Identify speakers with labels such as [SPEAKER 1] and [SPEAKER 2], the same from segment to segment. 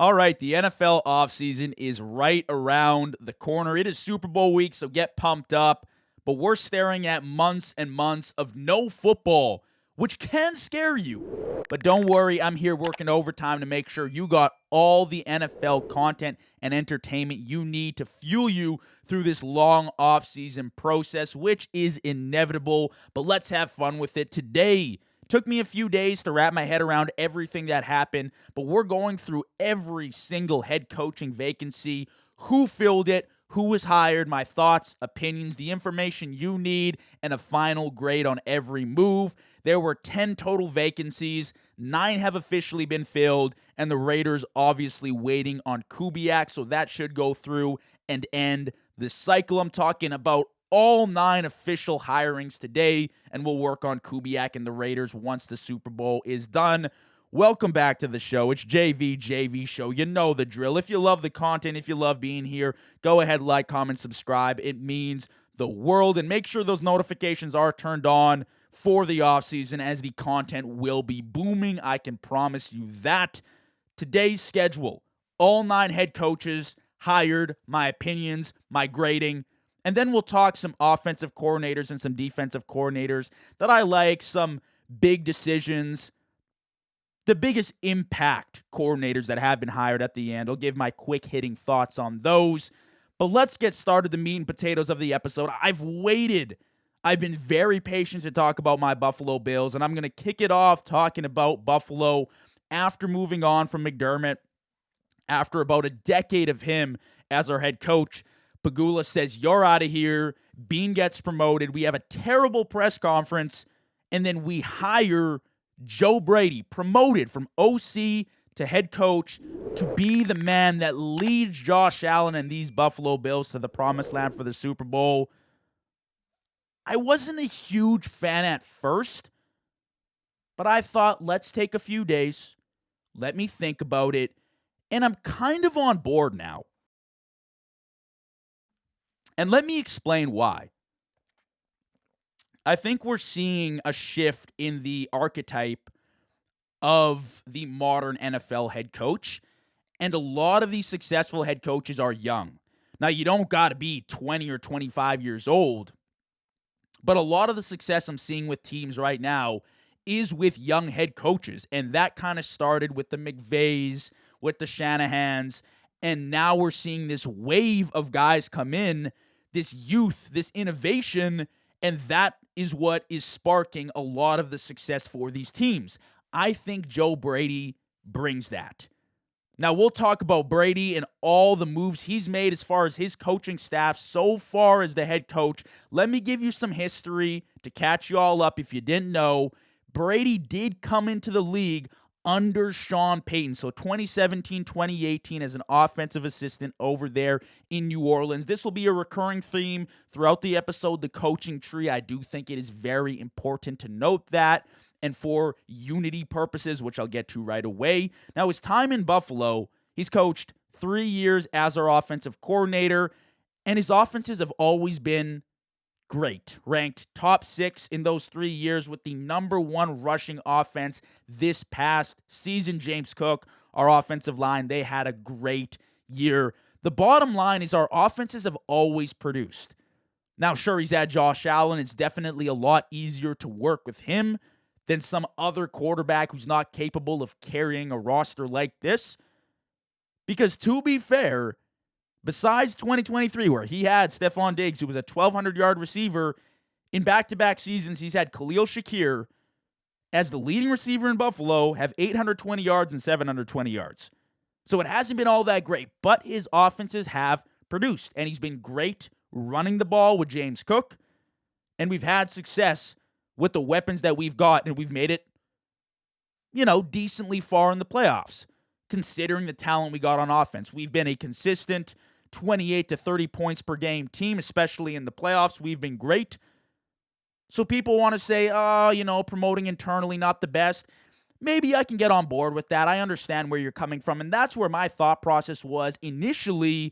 [SPEAKER 1] All right, the NFL offseason is right around the corner. It is Super Bowl week, so get pumped up. But we're staring at months and months of no football, which can scare you. But don't worry, I'm here working overtime to make sure you got all the NFL content and entertainment you need to fuel you through this long offseason process, which is inevitable. But let's have fun with it today. Took me a few days to wrap my head around everything that happened, but we're going through every single head coaching vacancy, who filled it, who was hired, my thoughts, opinions, the information you need, and a final grade on every move. There were 10 total vacancies, 9 have officially been filled, and the Raiders obviously waiting on Kubiak, so that should go through and end the cycle. I'm talking about all 9 official hirings today, and we'll work on Kubiak and the Raiders once the Super Bowl is done. Welcome back to the show. It's JV Show. You know the drill. If you love the content, if you love being here, go ahead, like, comment, subscribe. It means the world. And make sure those notifications are turned on for the offseason, as the content will be booming. I can promise you that. Today's schedule, all 9 head coaches hired, my opinions, my grading. And then we'll talk some offensive coordinators and some defensive coordinators that I like, some big decisions, the biggest impact coordinators that have been hired at the end. I'll give my quick hitting thoughts on those. But let's get started, the meat and potatoes of the episode. I've waited. I've been very patient to talk about my Buffalo Bills, and I'm going to kick it off talking about Buffalo after moving on from McDermott, after about a decade of him as our head coach. Pagula says, you're out of here. Bean gets promoted. We have a terrible press conference. And then we hire Joe Brady, promoted from OC to head coach, to be the man that leads Josh Allen and these Buffalo Bills to the promised land for the Super Bowl. I wasn't a huge fan at first, but I thought, let's take a few days. Let me think about it. And I'm kind of on board now. And let me explain why. I think we're seeing a shift in the archetype of the modern NFL head coach. And a lot of these successful head coaches are young. Now, you don't got to be 20 or 25 years old. But a lot of the success I'm seeing with teams right now is with young head coaches. And that kind of started with the McVays, with the Shanahans. And now we're seeing this wave of guys come in, this youth, this innovation, and that is what is sparking a lot of the success for these teams. I think Joe Brady brings that. Now, we'll talk about Brady and all the moves he's made as far as his coaching staff so far as the head coach. Let me give you some history to catch you all up if you didn't know. Brady did come into the league under Sean Payton. So 2017, 2018 as an offensive assistant over there in New Orleans. This will be a recurring theme throughout the episode, the coaching tree. I do think it is very important to note that. And for unity purposes, which I'll get to right away. Now, his time in Buffalo, he's coached 3 years as our offensive coordinator, and his offenses have always been great. Ranked top 6 in those 3 years with the number 1 rushing offense this past season. James Cook, our offensive line, they had a great year. The bottom line is our offenses have always produced. Now, sure, he's had Josh Allen. It's definitely a lot easier to work with him than some other quarterback who's not capable of carrying a roster like this. Because to be fair, besides 2023, where he had Stephon Diggs, who was a 1,200-yard receiver, in back-to-back seasons, he's had Khalil Shakir as the leading receiver in Buffalo, have 820 yards and 720 yards. So it hasn't been all that great, but his offenses have produced, and he's been great running the ball with James Cook, and we've had success with the weapons that we've got, and we've made it, decently far in the playoffs, considering the talent we got on offense. We've been a consistent 28 to 30 points per game team, especially in the playoffs. We've been great. So people want to say, promoting internally, not the best. Maybe I can get on board with that. I understand where you're coming from, and that's where my thought process was initially.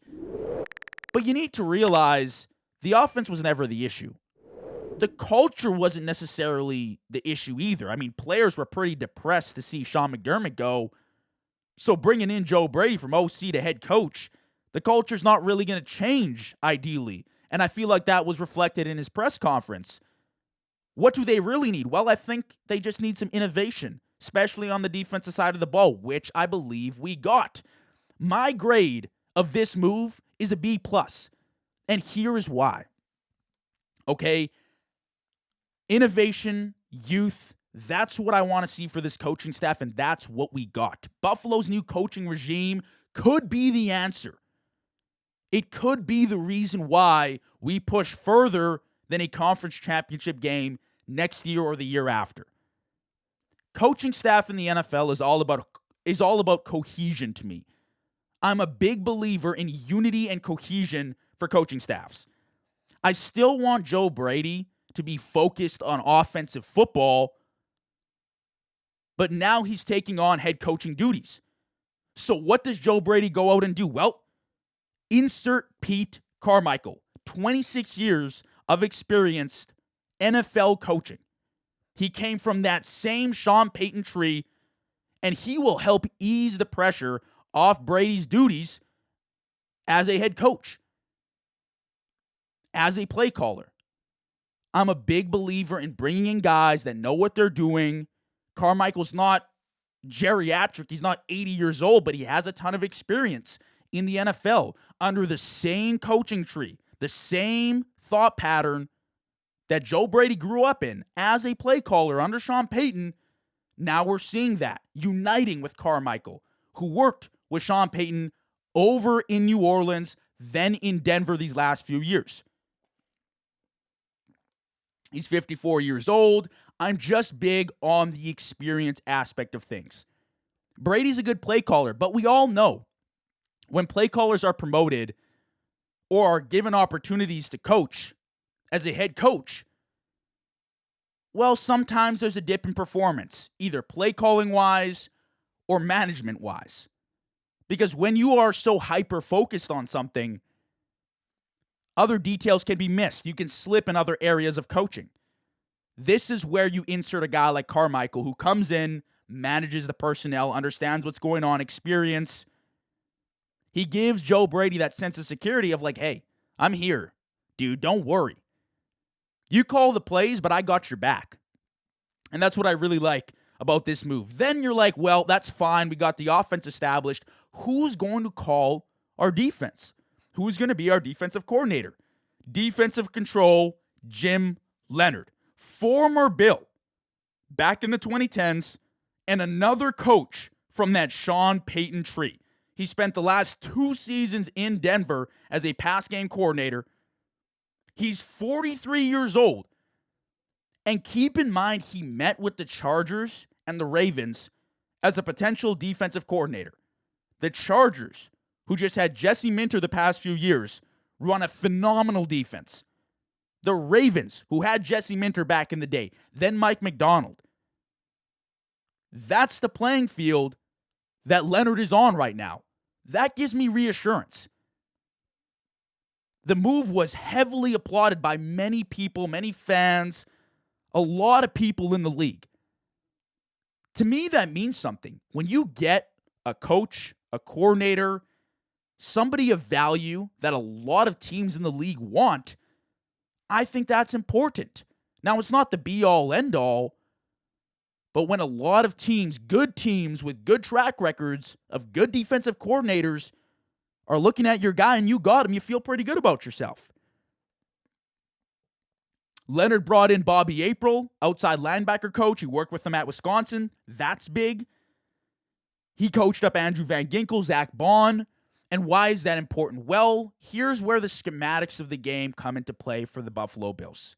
[SPEAKER 1] But you need to realize the offense was never the issue. The culture wasn't necessarily the issue either. I mean, players were pretty depressed to see Sean McDermott go. So bringing in Joe Brady from OC to head coach, the culture's not really going to change, ideally. And I feel like that was reflected in his press conference. What do they really need? Well, I think they just need some innovation, especially on the defensive side of the ball, which I believe we got. My grade of this move is a B+. And here is why. Okay? Innovation, youth, that's what I want to see for this coaching staff, and that's what we got. Buffalo's new coaching regime could be the answer. It could be the reason why we push further than a conference championship game next year or the year after. Coaching staff in the NFL is all about cohesion to me. I'm a big believer in unity and cohesion for coaching staffs. I still want Joe Brady to be focused on offensive football, but now he's taking on head coaching duties. So what does Joe Brady go out and do? Well, insert Pete Carmichael, 26 years of experienced NFL coaching. He came from that same Sean Payton tree, and he will help ease the pressure off Brady's duties as a head coach, as a play caller. I'm a big believer in bringing in guys that know what they're doing. Carmichael's not geriatric. He's not 80 years old, but he has a ton of experience in the NFL under the same coaching tree, the same thought pattern that Joe Brady grew up in as a play caller under Sean Payton. Now we're seeing that uniting with Carmichael, who worked with Sean Payton over in New Orleans, then in Denver these last few years. He's 54 years old. I'm just big on the experience aspect of things. Brady's a good play caller, but we all know when play callers are promoted or are given opportunities to coach as a head coach, well, sometimes there's a dip in performance, either play calling wise or management wise. Because when you are so hyper focused on something, other details can be missed. You can slip in other areas of coaching. This is where you insert a guy like Carmichael who comes in, manages the personnel, understands what's going on, experience. He gives Joe Brady that sense of security of like, hey, I'm here. Dude, don't worry. You call the plays, but I got your back. And that's what I really like about this move. Then you're like, well, that's fine. We got the offense established. Who's going to call our defense? Who's going to be our defensive coordinator? Defensive control, Jim Leonhard. Former Bill back in the 2010s and another coach from that Sean Payton tree. He spent the last 2 seasons in Denver as a pass game coordinator. He's 43 years old. And keep in mind, he met with the Chargers and the Ravens as a potential defensive coordinator. The Chargers, who just had Jesse Minter the past few years, run a phenomenal defense. The Ravens, who had Jesse Minter back in the day, then Mike McDonald. That's the playing field that Leonhard is on right now. That gives me reassurance. The move was heavily applauded by many people, many fans, a lot of people in the league. To me, that means something. When you get a coach, a coordinator, somebody of value that a lot of teams in the league want, I think that's important. Now, it's not the be-all, end-all, but when a lot of teams, good teams with good track records of good defensive coordinators are looking at your guy and you got him, you feel pretty good about yourself. Leonhard brought in Bobby April, outside linebacker coach. He worked with him at Wisconsin. That's big. He coached up Andrew Van Ginkel, Zach Bond. And why is that important? Well, here's where the schematics of the game come into play for the Buffalo Bills.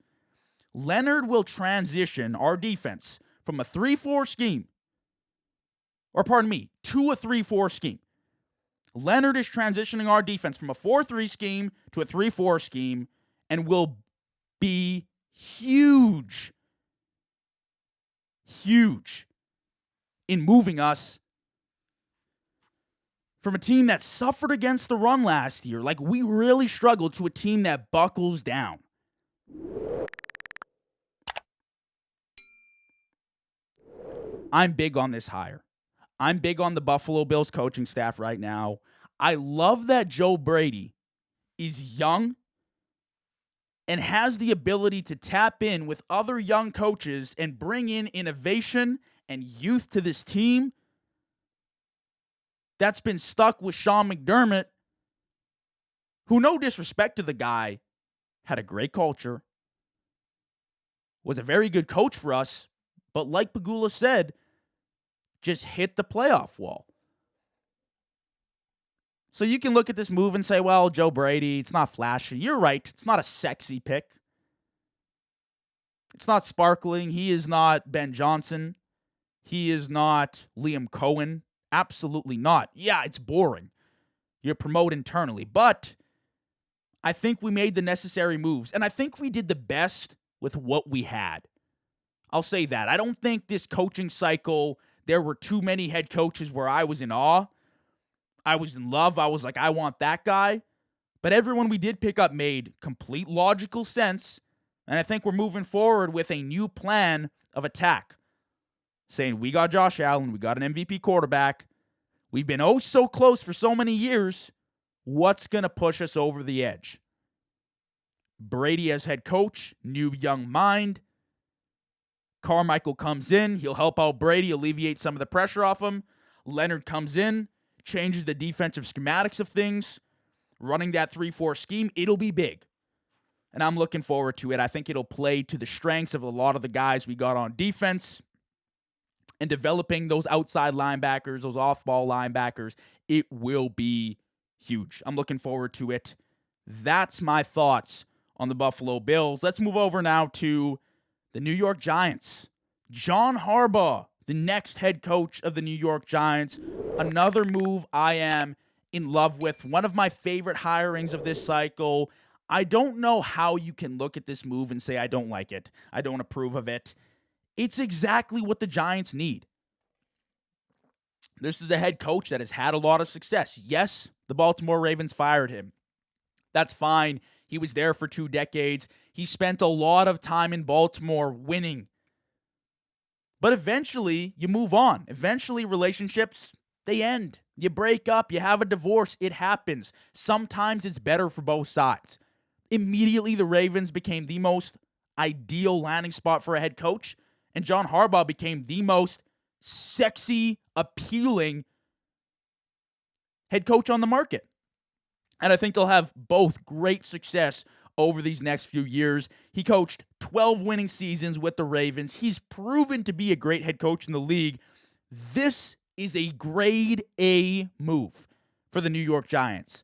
[SPEAKER 1] Leonhard will transition our defense from a 3-4 scheme, to a 3-4 scheme. Leonhard is transitioning our defense from a 4-3 scheme to a 3-4 scheme and will be huge in moving us from a team that suffered against the run last year, like we really struggled, to a team that buckles down. I'm big on this hire. I'm big on the Buffalo Bills coaching staff right now. I love that Joe Brady is young and has the ability to tap in with other young coaches and bring in innovation and youth to this team that's been stuck with Sean McDermott, who, no disrespect to the guy, had a great culture, was a very good coach for us, but like Pagula said, just hit the playoff wall. So you can look at this move and say, well, Joe Brady, it's not flashy. You're right. It's not a sexy pick. It's not sparkling. He is not Ben Johnson. He is not Liam Cohen. Absolutely not. Yeah, it's boring. You promote internally. But I think we made the necessary moves, and I think we did the best with what we had. I'll say that. I don't think this coaching cycle, there were too many head coaches where I was in awe. I was in love. I was like, I want that guy. But everyone we did pick up made complete logical sense, and I think we're moving forward with a new plan of attack. Saying, we got Josh Allen, we got an MVP quarterback. We've been oh so close for so many years. What's going to push us over the edge? Brady as head coach, new young mind. Carmichael comes in. He'll help out Brady, alleviate some of the pressure off him. Leonard comes in, changes the defensive schematics of things. Running that 3-4 scheme, it'll be big. And I'm looking forward to it. I think it'll play to the strengths of a lot of the guys we got on defense. And developing those outside linebackers, those off-ball linebackers, it will be huge. I'm looking forward to it. That's my thoughts on the Buffalo Bills. Let's move over now to the New York Giants. John Harbaugh, the next head coach of the New York Giants. Another move I am in love with. One of my favorite hirings of this cycle. I don't know how you can look at this move and say, I don't like it. I don't approve of it. It's exactly what the Giants need. This is a head coach that has had a lot of success. Yes, the Baltimore Ravens fired him. That's fine. He was there for 2 decades. He spent a lot of time in Baltimore winning. But eventually, you move on. Eventually, relationships, they end. You break up. You have a divorce. It happens. Sometimes it's better for both sides. Immediately, the Ravens became the most ideal landing spot for a head coach. And John Harbaugh became the most sexy, appealing head coach on the market. And I think they'll have both great success over these next few years. He coached 12 winning seasons with the Ravens. He's proven to be a great head coach in the league. This is a grade A move for the New York Giants.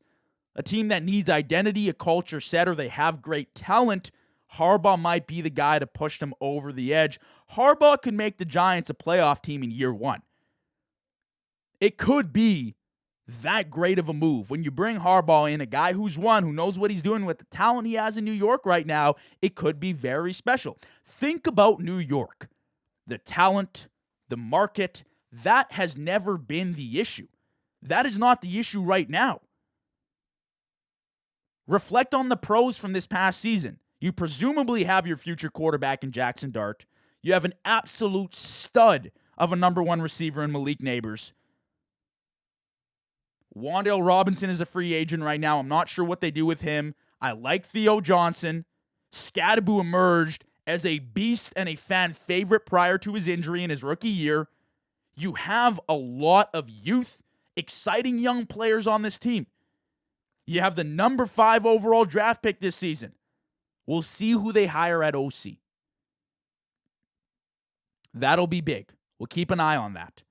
[SPEAKER 1] A team that needs identity, a culture setter. They have great talent. Harbaugh might be the guy to push them over the edge. Harbaugh could make the Giants a playoff team in year 1. It could be that great of a move. When you bring Harbaugh in, a guy who's won, who knows what he's doing with the talent he has in New York right now, it could be very special. Think about New York. The talent, the market, that has never been the issue. That is not the issue right now. Reflect on the pros from this past season. You presumably have your future quarterback in Jackson Dart. You have an absolute stud of a number 1 receiver in Malik Neighbors. Wan'Dale Robinson is a free agent right now. I'm not sure what they do with him. I like Theo Johnson. Scadaboo emerged as a beast and a fan favorite prior to his injury in his rookie year. You have a lot of youth, exciting young players on this team. You have the number 5 overall draft pick this season. We'll see who they hire at OC. That'll be big. We'll keep an eye on that.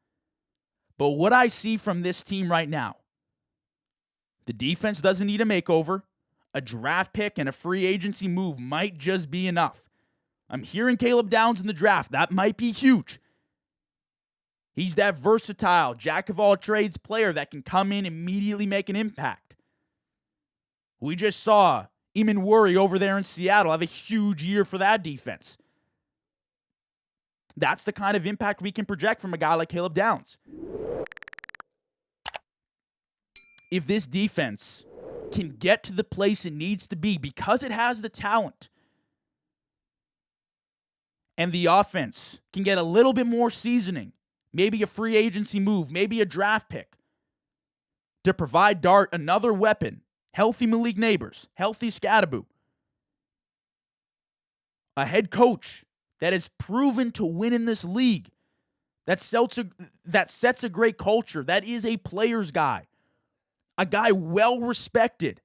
[SPEAKER 1] But what I see from this team right now, the defense doesn't need a makeover. A draft pick and a free agency move might just be enough. I'm hearing Caleb Downs in the draft. That might be huge. He's that versatile, jack-of-all-trades player that can come in and immediately make an impact. We just saw Eamon Worry over there in Seattle have a huge year for that defense. That's the kind of impact we can project from a guy like Caleb Downs. If this defense can get to the place it needs to be because it has the talent, and the offense can get a little bit more seasoning maybe a free agency move, maybe a draft pick to provide Dart another weapon, healthy Malik Neighbors, healthy Scadaboo, a head coach that is proven to win in this league, that sets a great culture, that is a player's guy, a guy well respected,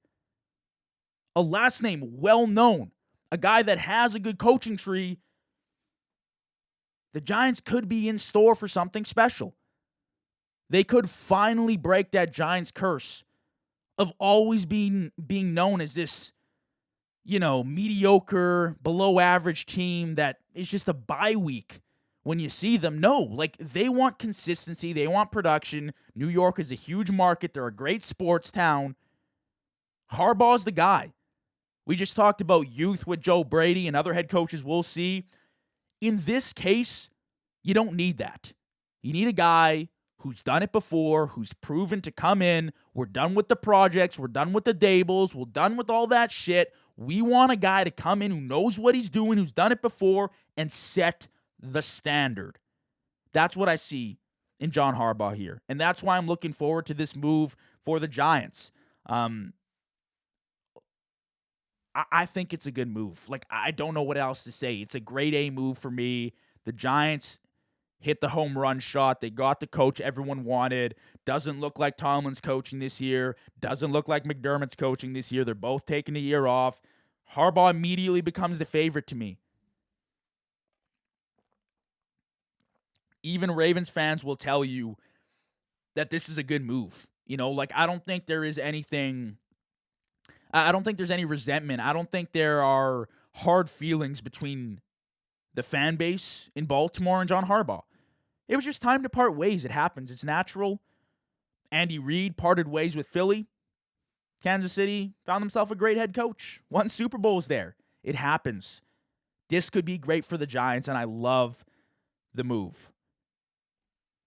[SPEAKER 1] a last name well known, a guy that has a good coaching tree. The Giants could be in store for something special. They could finally break that Giants curse of always being known as this, mediocre, below average team that is just a bye week when you see them. No, they want consistency. They want production. New York is a huge market. They're a great sports town. Harbaugh's the guy. We just talked about youth with Joe Brady and other head coaches we'll see. In this case, you don't need that. You need a guy who's done it before, who's proven to come in. We're done with the projects. We're done with the Dables. We're done with all that shit. We want a guy to come in who knows what he's doing, who's done it before, and set the standard. That's what I see in John Harbaugh here. And that's why I'm looking forward to this move for the Giants. I think it's a good move. I don't know what else to say. It's a grade A move for me. The Giants hit the home run shot. They got the coach everyone wanted. Doesn't look like Tomlin's coaching this year. Doesn't look like McDermott's coaching this year. They're both taking a year off. Harbaugh immediately becomes the favorite to me. Even Ravens fans will tell you that this is a good move. I don't think there is anything... I don't think there's any resentment. I don't think there are hard feelings between the fan base in Baltimore and John Harbaugh. It was just time to part ways. It happens. It's natural. Andy Reid parted ways with Philly. Kansas City found himself a great head coach. Won Super Bowls there. It happens. This could be great for the Giants, and I love the move.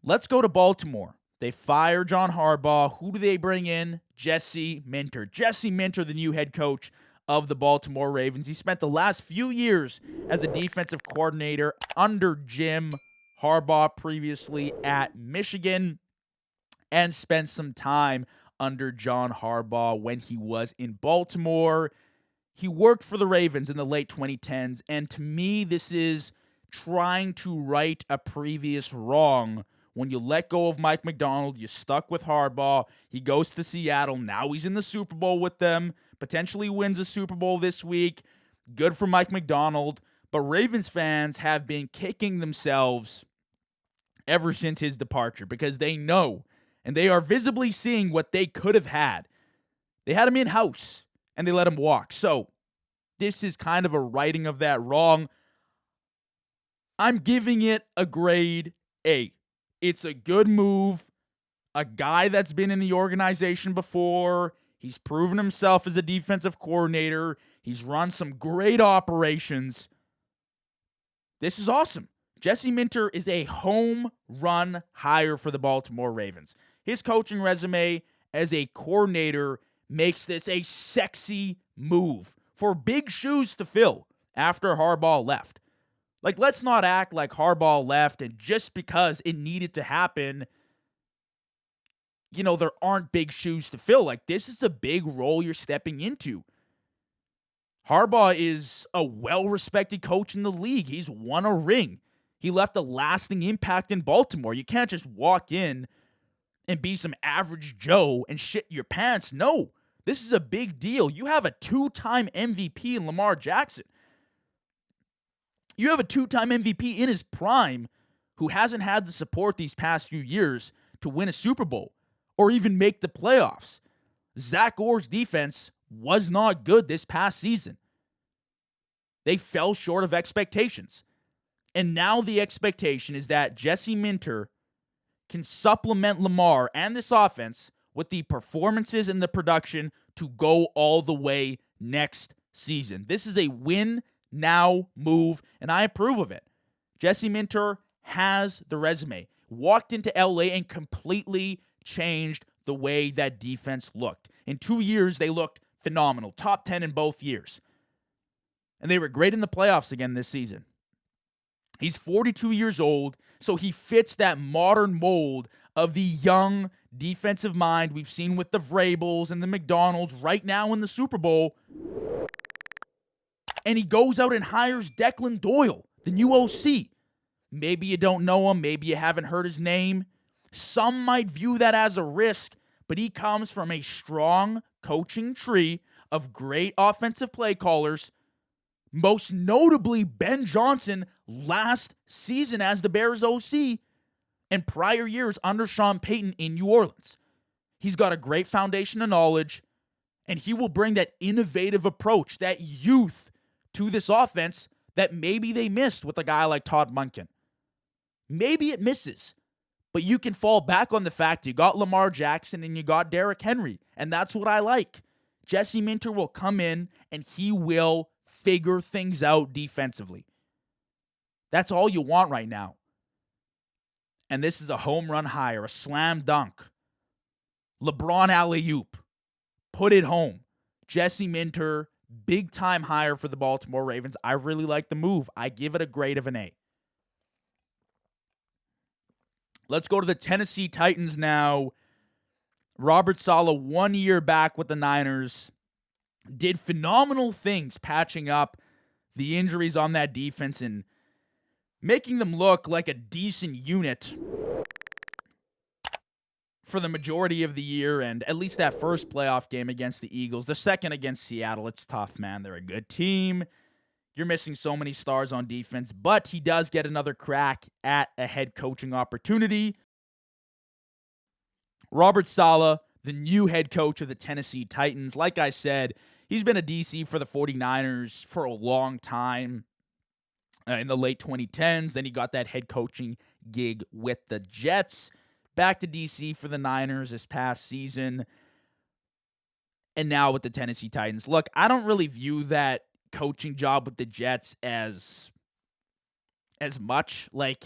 [SPEAKER 1] Let's go to Baltimore. They fire John Harbaugh. Who do they bring in? Jesse Minter. Jesse Minter, the new head coach of the Baltimore Ravens. He spent the last few years as a defensive coordinator under Jim Harbaugh, previously at Michigan, and spent some time under John Harbaugh when he was in Baltimore. He worked for the Ravens in the late 2010s, and to me, this is trying to right a previous wrong. When you let go of Mike Macdonald, you stuck with Harbaugh. He goes to Seattle. Now he's in the Super Bowl with them. Potentially wins a Super Bowl this week. Good for Mike Macdonald. But Ravens fans have been kicking themselves ever since his departure because they know, and they are visibly seeing what they could have had. They had him in-house, and they let him walk. So this is kind of a righting of that wrong. I'm giving it a grade A. It's a good move. A guy that's been in the organization before. He's proven himself as a defensive coordinator. He's run some great operations. This is awesome. Jesse Minter is a home run hire for the Baltimore Ravens. His coaching resume as a coordinator makes this a sexy move for big shoes to fill after Harbaugh left. Let's not act like Harbaugh left and just because it needed to happen, there aren't big shoes to fill. This is a big role you're stepping into. Harbaugh is a well-respected coach in the league. He's won a ring. He left a lasting impact in Baltimore. You can't just walk in and be some average Joe and shit your pants. No, this is a big deal. You have a 2-time MVP in Lamar Jackson. You have a 2-time MVP in his prime who hasn't had the support these past few years to win a Super Bowl or even make the playoffs. Zach Orr's defense was not good this past season. They fell short of expectations. And now the expectation is that Jesse Minter can supplement Lamar and this offense with the performances and the production to go all the way next season. This is a win-now move, and I approve of it. Jesse Minter has the resume. Walked into LA and completely changed the way that defense looked. In 2 years, they looked phenomenal. Top 10 in both years. And they were great in the playoffs again this season. He's 42 years old, So he fits that modern mold of the young defensive mind we've seen with the Vrabels and the McDonalds right now in the Super Bowl. And he goes out and hires Declan Doyle, the new OC. Maybe you don't know him. Maybe you haven't heard his name. Some might view that as a risk, but he comes from a strong coaching tree of great offensive play callers, most notably Ben Johnson last season as the Bears OC and prior years under Sean Payton in New Orleans. He's got a great foundation of knowledge, and he will bring that innovative approach, that youth to this offense that maybe they missed with a guy like Todd Monken. Maybe it misses, but you can fall back on the fact you got Lamar Jackson and you got Derrick Henry, and that's what I like. Jesse Minter will come in, and he will figure things out defensively. That's all you want right now. And this is a home run hire, a slam dunk. LeBron alley-oop. Put it home. Jesse Minter, big-time hire for the Baltimore Ravens. I really like the move. I give it a grade of an A. Let's go to the Tennessee Titans now. Robert Saleh, 1 year back with the Niners, did phenomenal things patching up the injuries on that defense and making them look like a decent unit for the majority of the year, and at least that first playoff game against the Eagles. The second against Seattle, it's tough, man. They're a good team. You're missing so many stars on defense, but he does get another crack at a head coaching opportunity. Robert Saleh, the new head coach of the Tennessee Titans. Like I said, he's been a DC for the 49ers for a long time in the late 2010s. Then he got that head coaching gig with the Jets. Back to DC for the Niners this past season. And now with the Tennessee Titans. Look, I don't really view that coaching job with the Jets as much. Like,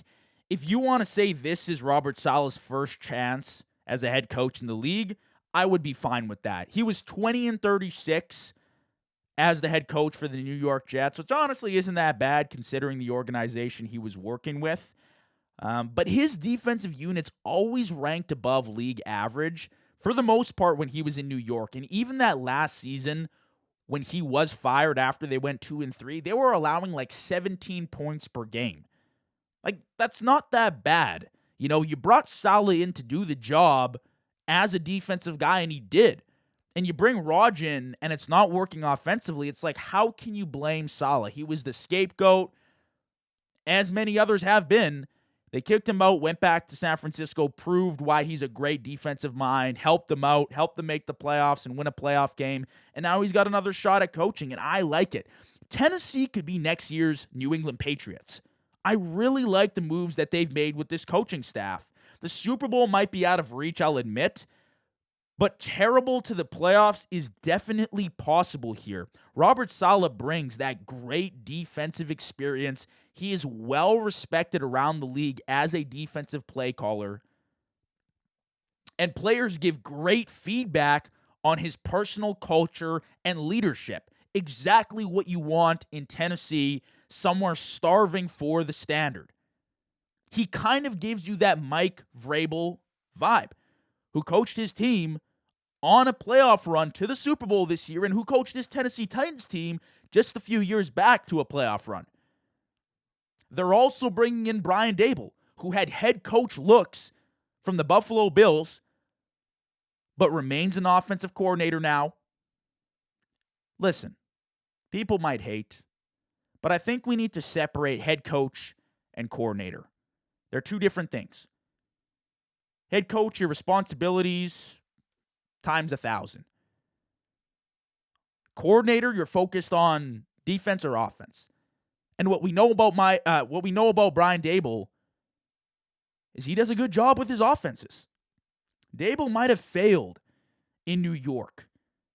[SPEAKER 1] if you want to say this is Robert Saleh's first chance as a head coach in the league, I would be fine with that. He was 20-36 as the head coach for the New York Jets, which honestly isn't that bad considering the organization he was working with. But his defensive units always ranked above league average for the most part when he was in New York. And even that last season when he was fired after they went 2-3, they were allowing like 17 points per game. Like, that's not that bad. You know, you brought Saleh in to do the job as a defensive guy, and he did. And you bring Raj in, and it's not working offensively. It's like, how can you blame Saleh? He was the scapegoat, as many others have been. They kicked him out, went back to San Francisco, proved why he's a great defensive mind, helped them out, helped them make the playoffs and win a playoff game, and now he's got another shot at coaching, and I like it. Tennessee could be next year's New England Patriots. I really like the moves that they've made with this coaching staff. The Super Bowl might be out of reach, I'll admit, but terrible to the playoffs is definitely possible here. Robert Saleh brings that great defensive experience. He is well respected around the league as a defensive play caller. And players give great feedback on his personal culture and leadership. Exactly what you want in Tennessee, somewhere starving for the standard. He kind of gives you that Mike Vrabel vibe, who coached his team on a playoff run to the Super Bowl this year and who coached this Tennessee Titans team just a few years back to a playoff run. They're also bringing in Brian Daboll, who had head coach looks from the Buffalo Bills, but remains an offensive coordinator now. Listen, people might hate, but I think we need to separate head coach and coordinator. They're two different things. Head coach, your responsibilities times 1,000. Coordinator, you're focused on defense or offense. And what we know about Brian Daboll is he does a good job with his offenses. Daboll might have failed in New York,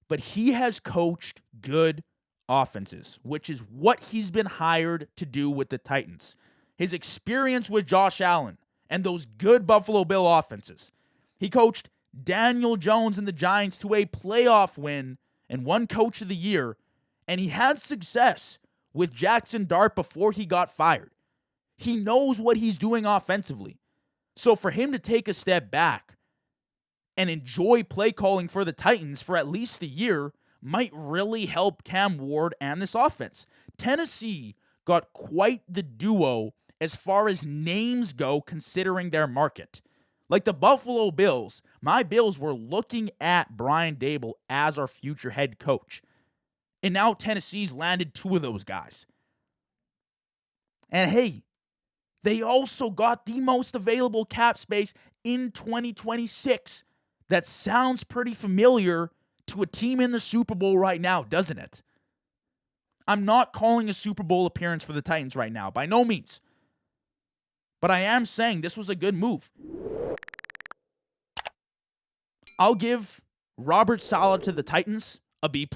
[SPEAKER 1] but he has coached good offenses, which is what he's been hired to do with the Titans. His experience with Josh Allen and those good Buffalo Bill offenses. He coached Daniel Jones and the Giants to a playoff win and won Coach of the Year, and he had success with Jackson Dart before he got fired. He knows what he's doing offensively. So for him to take a step back and enjoy play calling for the Titans for at least a year might really help Cam Ward and this offense. Tennessee got quite the duo as far as names go considering their market. Like the Buffalo Bills, my Bills were looking at Brian Daboll as our future head coach. And now Tennessee's landed two of those guys. And hey, they also got the most available cap space in 2026. That sounds pretty familiar to a team in the Super Bowl right now, doesn't it? I'm not calling a Super Bowl appearance for the Titans right now, by no means. But I am saying this was a good move. I'll give Robert Saleh to the Titans a B+.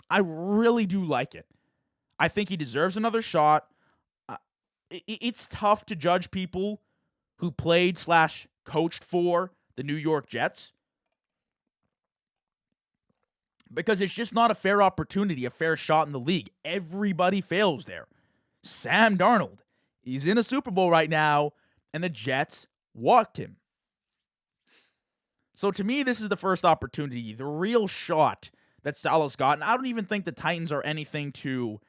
[SPEAKER 1] I really do like it. I think he deserves another shot. It's tough to judge people who played/coached for the New York Jets because it's just not a fair opportunity, a fair shot in the league. Everybody fails there. Sam Darnold, he's in a Super Bowl right now, and the Jets walked him. So to me, this is the first opportunity, the real shot that Saleh's got. And I don't even think the Titans are anything to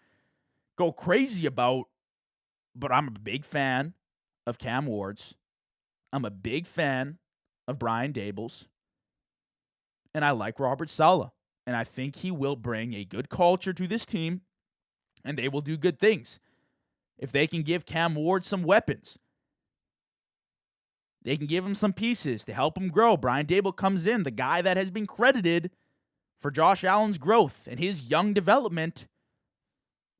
[SPEAKER 1] go crazy about, but I'm a big fan of Cam Ward's. I'm a big fan of Brian Daboll's. And I like Robert Saleh. And I think he will bring a good culture to this team, and they will do good things. If they can give Cam Ward some weapons, they can give him some pieces to help him grow. Brian Daboll comes in, the guy that has been credited for Josh Allen's growth and his young development.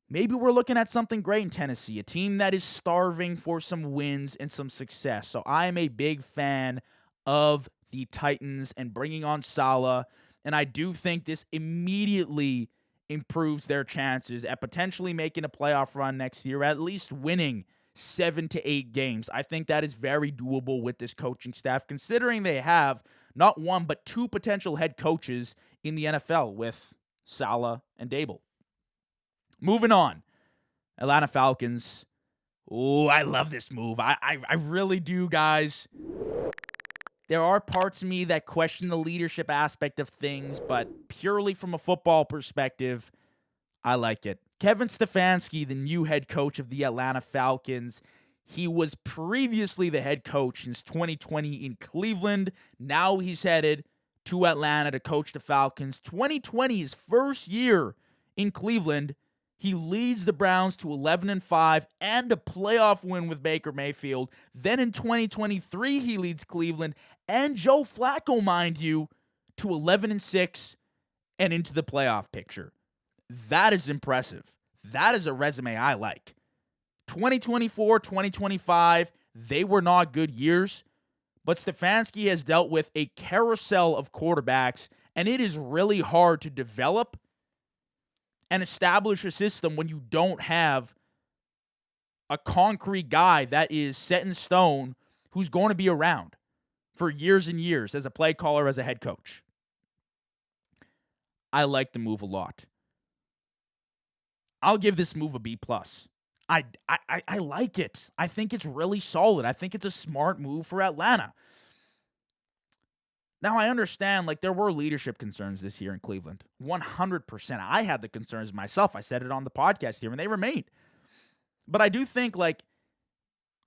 [SPEAKER 1] Maybe we're looking at something great in Tennessee, a team that is starving for some wins and some success. So I am a big fan of the Titans and bringing on Saleh, and I do think this immediately improves their chances at potentially making a playoff run next year, at least winning 7 to 8 games. I think that is very doable with this coaching staff, considering they have not one but two potential head coaches in the NFL with Saleh and Daboll. Moving on, Atlanta Falcons. Oh, I love this move. I really do, guys. There are parts of me that question the leadership aspect of things, but purely from a football perspective, I like it. Kevin Stefanski, the new head coach of the Atlanta Falcons, he was previously the head coach since 2020 in Cleveland. Now he's headed to Atlanta to coach the Falcons. 2020, his first year in Cleveland, he leads the Browns to 11-5 and a playoff win with Baker Mayfield. Then in 2023, he leads Cleveland and Joe Flacco, mind you, to 11-6 and into the playoff picture. That is impressive. That is a resume I like. 2024, 2025, they were not good years, but Stefanski has dealt with a carousel of quarterbacks, and it is really hard to develop and establish a system when you don't have a concrete guy that is set in stone who's going to be around for years and years as a play caller, as a head coach. I like the move a lot. I'll give this move a B+. I like it. I think it's really solid. I think it's a smart move for Atlanta. Now, I understand, there were leadership concerns this year in Cleveland. 100%. I had the concerns myself. I said it on the podcast here, and they remained. But I do think, like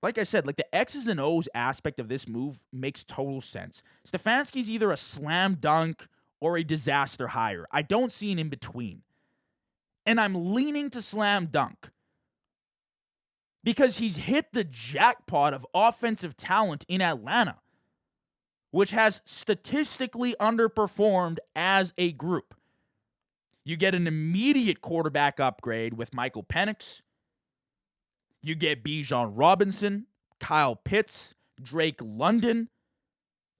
[SPEAKER 1] I said, the X's and O's aspect of this move makes total sense. Stefanski's either a slam dunk or a disaster hire. I don't see an in-between. And I'm leaning to slam dunk because he's hit the jackpot of offensive talent in Atlanta, which has statistically underperformed as a group. You get an immediate quarterback upgrade with Michael Penix. You get Bijan Robinson, Kyle Pitts, Drake London,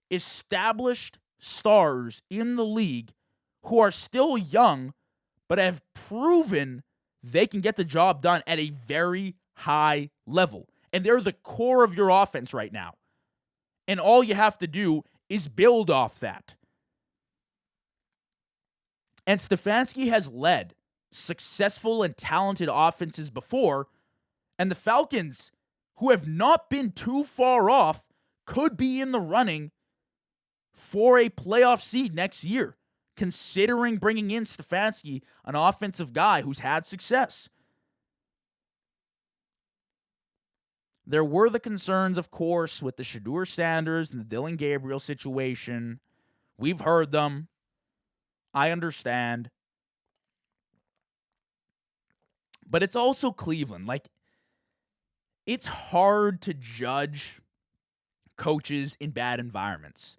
[SPEAKER 1] established stars in the league who are still young but have proven they can get the job done at a very high level. And they're the core of your offense right now. And all you have to do is build off that. And Stefanski has led successful and talented offenses before, And the Falcons, who have not been too far off, could be in the running for a playoff seed next year, considering bringing in Stefanski, an offensive guy who's had success. There were the concerns, of course, with the Shedeur Sanders and the Dylan Gabriel situation. We've heard them. I understand. But it's also Cleveland. Like, it's hard to judge coaches in bad environments.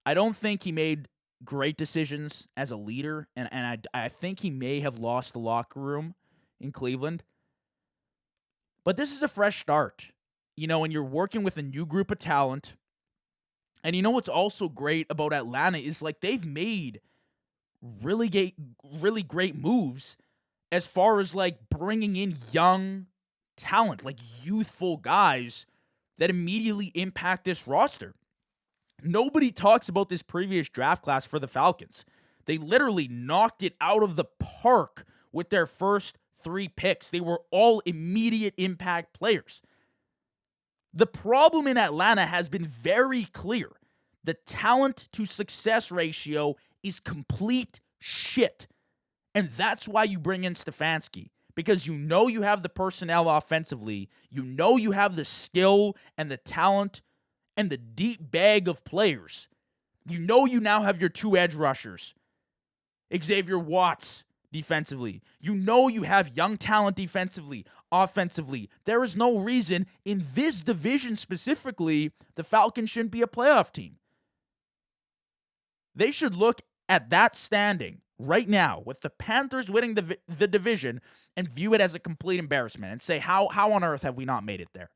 [SPEAKER 1] I don't think he made great decisions as a leader, and I think he may have lost the locker room in Cleveland. But this is a fresh start. You know, when you're working with a new group of talent, and you know what's also great about Atlanta is, like, they've made really great moves as far as, like, bringing in young talent, like youthful guys that immediately impact this roster. Nobody talks about this previous draft class for the Falcons. They literally knocked it out of the park with their first 3 picks. They were all immediate impact players. The problem in Atlanta has been very clear. The talent to success ratio is complete shit. And that's why you bring in Stefanski. Because you know you have the personnel offensively. You know you have the skill and the talent and the deep bag of players. You know you now have your 2 edge rushers. Xavier Watts defensively. You know you have young talent defensively, offensively. There is no reason in this division specifically the Falcons shouldn't be a playoff team. They should look at that standing right now with the Panthers winning the division and view it as a complete embarrassment and say, how on earth have we not made it there?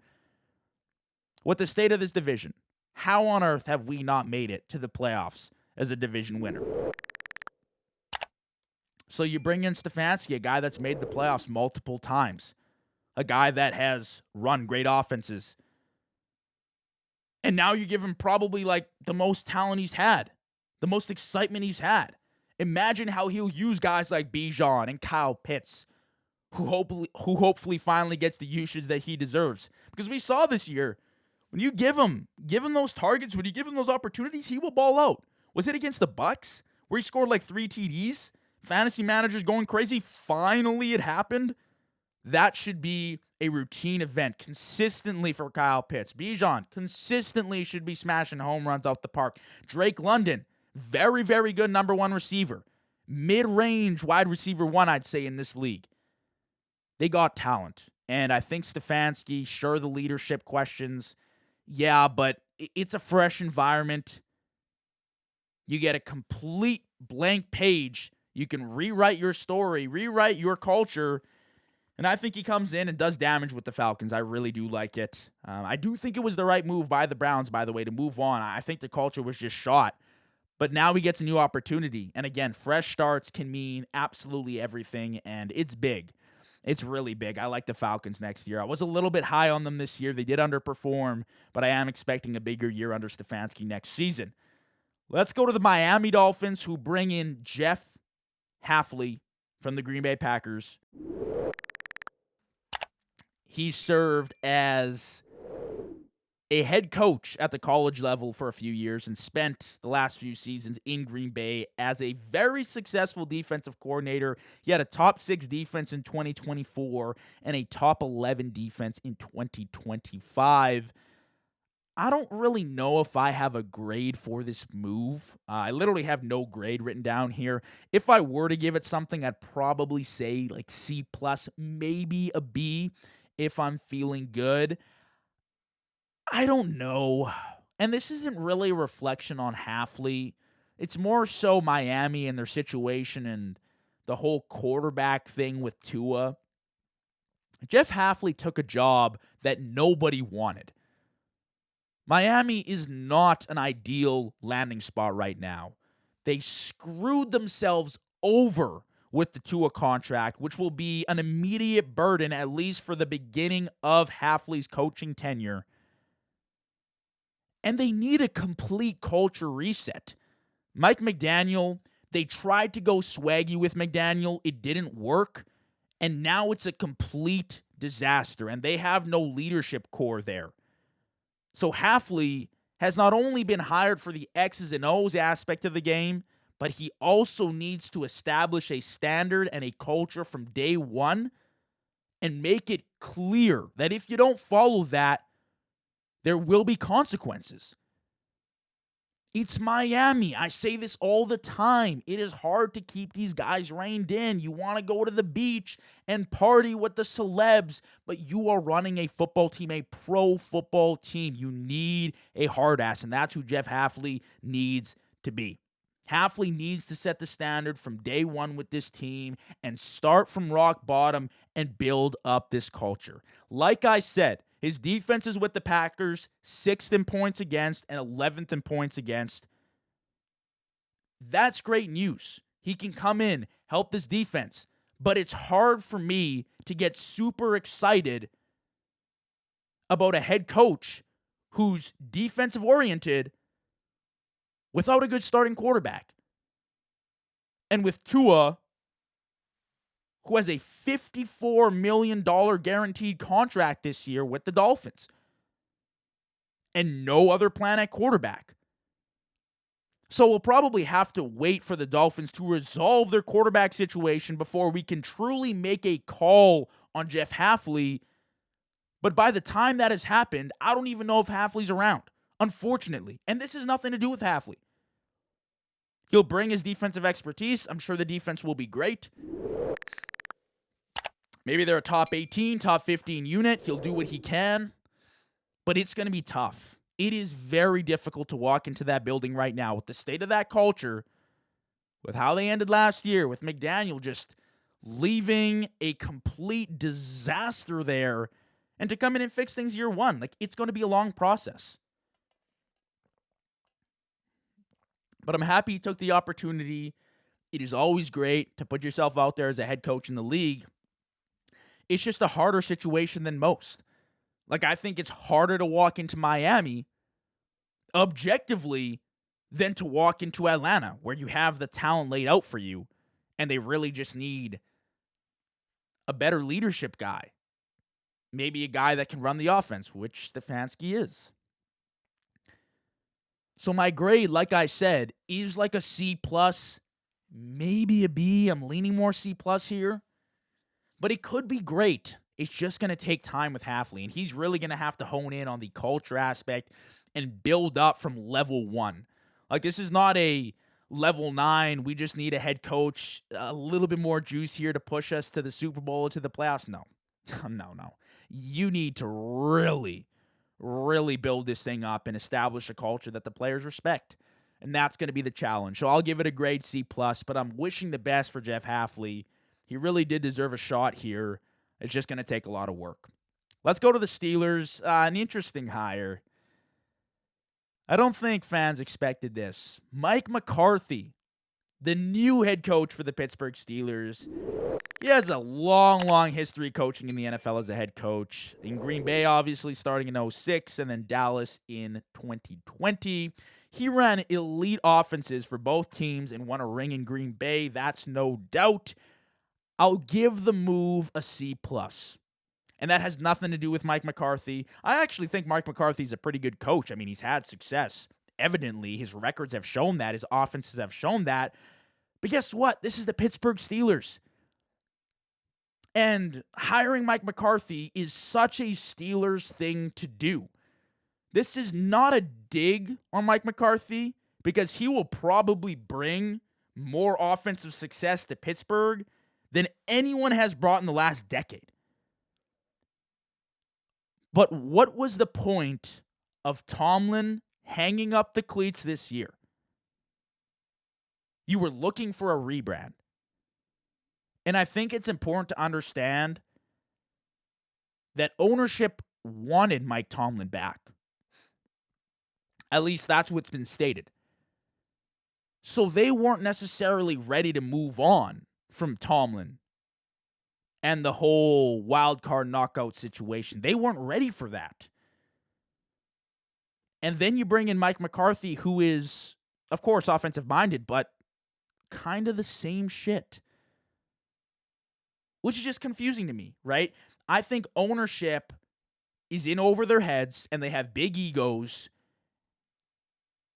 [SPEAKER 1] With the state of this division, how on earth have we not made it to the playoffs as a division winner? So you bring in Stefanski, a guy that's made the playoffs multiple times, a guy that has run great offenses, and now you give him probably like the most talent he's had, the most excitement he's had. Imagine how he'll use guys like Bijan and Kyle Pitts, who hopefully finally gets the usage that he deserves. Because we saw this year, when you give him those targets, when you give him those opportunities, he will ball out. Was it against the Bucks where he scored like 3 TDs? Fantasy managers going crazy. Finally, it happened. That should be a routine event consistently for Kyle Pitts. Bijan consistently should be smashing home runs out the park. Drake London, very, very good number 1 receiver. Mid-range wide receiver 1, I'd say, in this league. They got talent. And I think Stefanski, sure, the leadership questions. Yeah, but it's a fresh environment. You get a complete blank page. You can rewrite your story, rewrite your culture. And I think he comes in and does damage with the Falcons. I really do like it. I do think it was the right move by the Browns, by the way, to move on. I think the culture was just shot. But now he gets a new opportunity. And again, fresh starts can mean absolutely everything, and it's big. It's really big. I like the Falcons next year. I was a little bit high on them this year. They did underperform, but I am expecting a bigger year under Stefanski next season. Let's go to the Miami Dolphins, who bring in Jeff Hafley from the Green Bay Packers. He served as a head coach at the college level for a few years and spent the last few seasons in Green Bay as a very successful defensive coordinator. He had a top 6 defense in 2024 and a top 11 defense in 2025. I don't really know if I have a grade for this move. I literally have no grade written down here. If I were to give it something, I'd probably say like C+, maybe a B if I'm feeling good. I don't know. And this isn't really a reflection on Hafley. It's more so Miami and their situation and the whole quarterback thing with Tua. Jeff Hafley took a job that nobody wanted. Miami is not an ideal landing spot right now. They screwed themselves over with the Tua contract, which will be an immediate burden, at least for the beginning of Hafley's coaching tenure. And they need a complete culture reset. Mike McDaniel, they tried to go swaggy with McDaniel. It didn't work. And now it's a complete disaster, and they have no leadership core there. So Hafley has not only been hired for the X's and O's aspect of the game, but he also needs to establish a standard and a culture from day one and make it clear that if you don't follow that, there will be consequences. It's Miami. I say this all the time. It is hard to keep these guys reined in. You want to go to the beach and party with the celebs, but you are running a football team, a pro football team. You need a hard ass, and that's who Jeff Hafley needs to be. Hafley needs to set the standard from day one with this team and start from rock bottom and build up this culture. Like I said, his defense is with the Packers, 6th in points against and 11th in points against. That's great news. He can come in, help this defense. But it's hard for me to get super excited about a head coach who's defensive oriented without a good starting quarterback. And with Tua, who has a $54 million guaranteed contract this year with the Dolphins. And no other plan at quarterback. So we'll probably have to wait for the Dolphins to resolve their quarterback situation before we can truly make a call on Jeff Hafley. But by the time that has happened, I don't even know if Hafley's around, unfortunately. And this has nothing to do with Hafley. He'll bring his defensive expertise. I'm sure the defense will be great. Maybe they're a top 18, top 15 unit. He'll do what he can. But it's going to be tough. It is very difficult to walk into that building right now with the state of that culture, with how they ended last year, with McDaniel just leaving a complete disaster there, and to come in and fix things year one. Like, it's going to be a long process. But I'm happy he took the opportunity. It is always great to put yourself out there as a head coach in the league. It's just a harder situation than most. Like, I think it's harder to walk into Miami objectively than to walk into Atlanta, where you have the talent laid out for you, and they really just need a better leadership guy. Maybe a guy that can run the offense, which Stefanski is. So my grade, like I said, is like a C+, maybe a B. I'm leaning more C+ here. But it could be great. It's just going to take time with Hafley, and he's really going to have to hone in on the culture aspect and build up from level 1. Like, this is not a level 9, we just need a head coach, a little bit more juice here to push us to the Super Bowl, to the playoffs. No. No. You need to really build this thing up and establish a culture that the players respect. And that's going to be the challenge. So I'll give it a grade C+, but I'm wishing the best for Jeff Hafley. He really did deserve a shot here. It's just going to take a lot of work. Let's go to the Steelers. An interesting hire. I don't think fans expected this. Mike McCarthy, the new head coach for the Pittsburgh Steelers. He has a long history coaching in the NFL as a head coach. In Green Bay, obviously, starting in 2006, and then Dallas in 2020. He ran elite offenses for both teams and won a ring in Green Bay. That's no doubt. I'll give the move a C+. And that has nothing to do with Mike McCarthy. I actually think Mike McCarthy's a pretty good coach. I mean, he's had success. Evidently, his records have shown that. His offenses have shown that. But guess what? This is the Pittsburgh Steelers. And hiring Mike McCarthy is such a Steelers thing to do. This is not a dig on Mike McCarthy, because he will probably bring more offensive success to Pittsburgh than anyone has brought in the last decade. But what was the point of Tomlin hanging up the cleats this year? You were looking for a rebrand. And I think it's important to understand that ownership wanted Mike Tomlin back. At least that's what's been stated. So they weren't necessarily ready to move on from Tomlin and the whole wild card knockout situation. They weren't ready for that. And then you bring in Mike McCarthy, who is, of course, offensive minded, but kind of the same shit. which is just confusing to me, right? I think ownership is in over their heads and they have big egos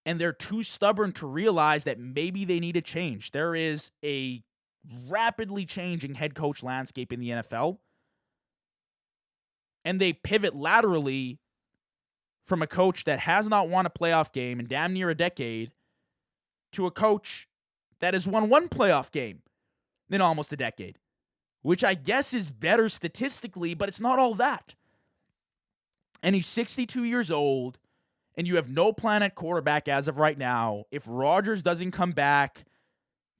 [SPEAKER 1] and they're too stubborn to realize that maybe they need a change. There is a rapidly changing head coach landscape in the NFL, and they pivot laterally from a coach that has not won a playoff game in damn near a decade to a coach that has won one playoff game in almost a decade, which I guess is better statistically, but it's not all that. And he's 62 years old, and you have no plan at quarterback as of right now. If Rodgers doesn't come back,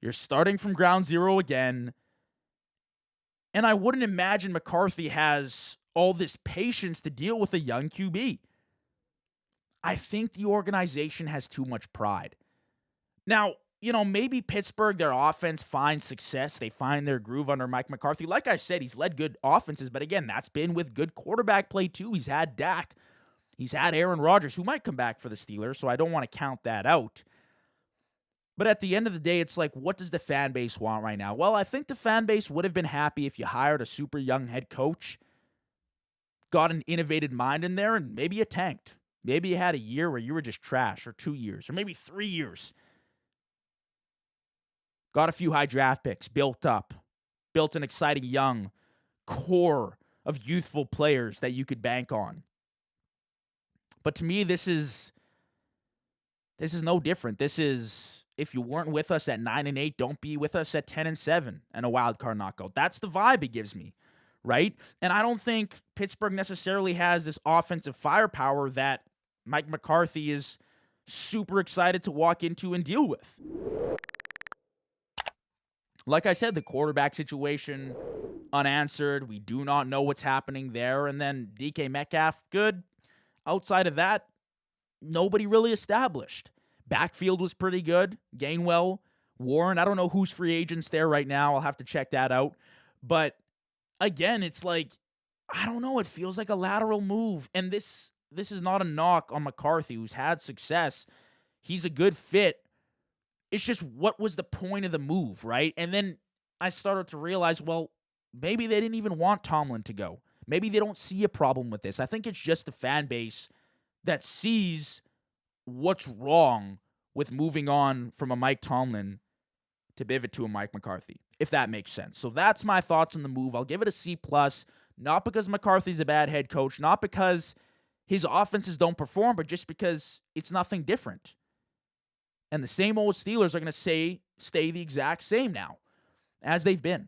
[SPEAKER 1] you're starting from ground zero again. And I wouldn't imagine McCarthy has all this patience to deal with a young QB. I think the organization has too much pride. Now, maybe Pittsburgh, their offense finds success. They find their groove under Mike McCarthy. Like I said, he's led good offenses, but again, that's been with good quarterback play too. He's had Dak. He's had Aaron Rodgers, who might come back for the Steelers, so I don't want to count that out. But at the end of the day, it's like, what does the fan base want right now? Well, I think the fan base would have been happy if you hired a super young head coach, got an innovative mind in there, and maybe you tanked. Maybe you had a year where you were just trash, or 2 years, or maybe 3 years. Got a few high draft picks, built an exciting young core of youthful players that you could bank on. But to me, this is no different. This is, if you weren't with us at 9-8, don't be with us at 10-7 and a wild card knockout. That's the vibe it gives me, right? And I don't think Pittsburgh necessarily has this offensive firepower that Mike McCarthy is super excited to walk into and deal with. Like I said, the quarterback situation unanswered. We do not know what's happening there. And then DK Metcalf, good. Outside of that, nobody really established. Backfield was pretty good. Gainwell, Warren, I don't know who's free agents there right now. I'll have to check that out. But again, it's like, I don't know. It feels like a lateral move. And this is not a knock on McCarthy, who's had success. He's a good fit. It's just, what was the point of the move, right? And then I started to realize, well, maybe they didn't even want Tomlin to go. Maybe they don't see a problem with this. I think it's just the fan base that sees what's wrong with moving on from a Mike Tomlin to pivot to a Mike McCarthy, if that makes sense. So that's my thoughts on the move. I'll give it a C+, not because McCarthy's a bad head coach, not because his offenses don't perform, but just because it's nothing different. And the same old Steelers are going to stay the exact same now as they've been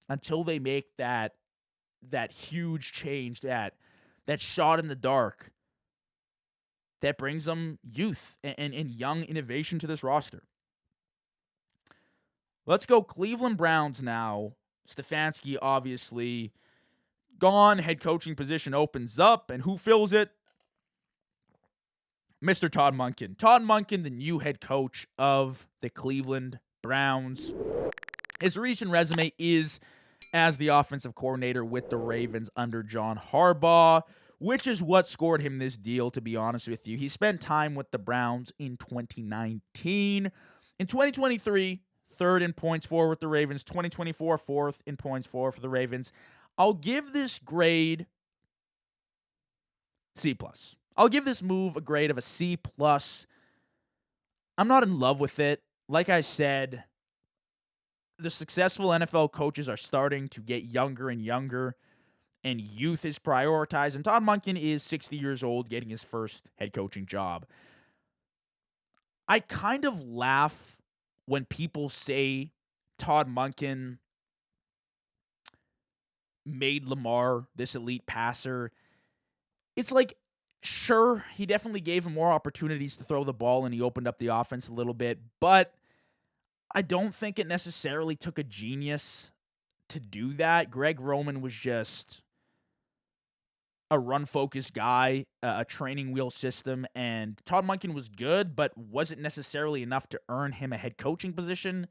[SPEAKER 1] until they make that huge change, that shot in the dark that brings them youth and young innovation to this roster. Let's go Cleveland Browns now. Stefanski obviously gone. Head coaching position opens up, and who fills it? Mr. Todd Monken. Todd Monken, the new head coach of the Cleveland Browns. His recent resume is as the offensive coordinator with the Ravens under John Harbaugh, which is what scored him this deal, to be honest with you. He spent time with the Browns in 2019. In 2023, third in points for with the Ravens. 2024, fourth in points for the Ravens. I'll give this grade C+. I'll give this move a grade of a C+. I'm not in love with it. Like I said, the successful NFL coaches are starting to get younger and younger, and youth is prioritized. And Todd Monken is 60 years old, getting his first head coaching job. I kind of laugh when people say Todd Monken made Lamar this elite passer. It's like, sure, he definitely gave him more opportunities to throw the ball, and he opened up the offense a little bit, but I don't think it necessarily took a genius to do that. Greg Roman was just a run-focused guy, a training wheel system, and Todd Monken was good, but wasn't necessarily enough to earn him a head coaching position.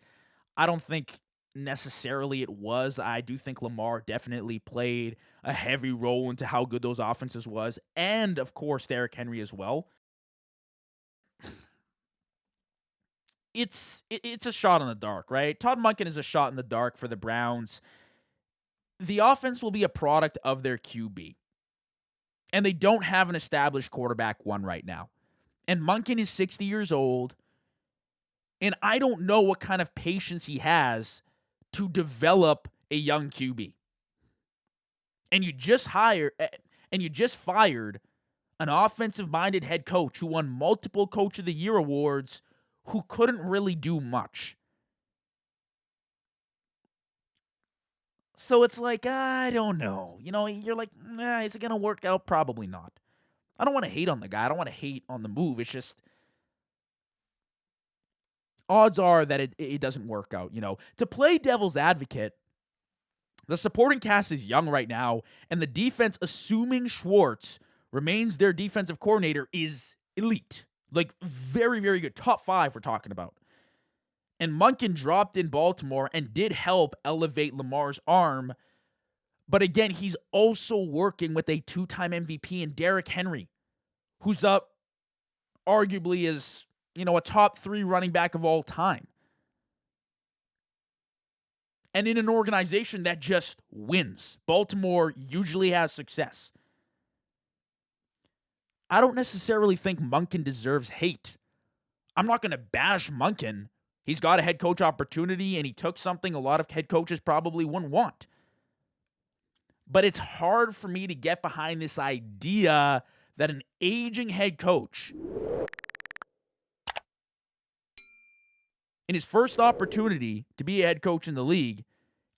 [SPEAKER 1] I don't think necessarily it was. I do think Lamar definitely played a heavy role into how good those offenses was, and of course Derrick Henry as well. It's a shot in the dark, right? Todd Monken is a shot in the dark for the Browns. the offense will be a product of their QB. And they don't have an established quarterback one right now. And Monken is 60 years old. And I don't know what kind of patience he has to develop a young QB. And you just fired an offensive-minded head coach who won multiple Coach of the Year awards who couldn't really do much. So it's like, I don't know. You're like, is it going to work out? Probably not. I don't want to hate on the guy. I don't want to hate on the move. It's just, odds are that it doesn't work out. To play devil's advocate, the supporting cast is young right now, and the defense, assuming Schwartz remains their defensive coordinator, is elite. Like, very, very good. Top 5 we're talking about. And Monken dropped in Baltimore and did help elevate Lamar's arm. But again, he's also working with a 2-time MVP in Derrick Henry, who's up arguably as, a top 3 running back of all time. And in an organization that just wins. Baltimore usually has success. I don't necessarily think Monken deserves hate. I'm not going to bash Monken. He's got a head coach opportunity, and he took something a lot of head coaches probably wouldn't want. But it's hard for me to get behind this idea that an aging head coach, in his first opportunity to be a head coach in the league,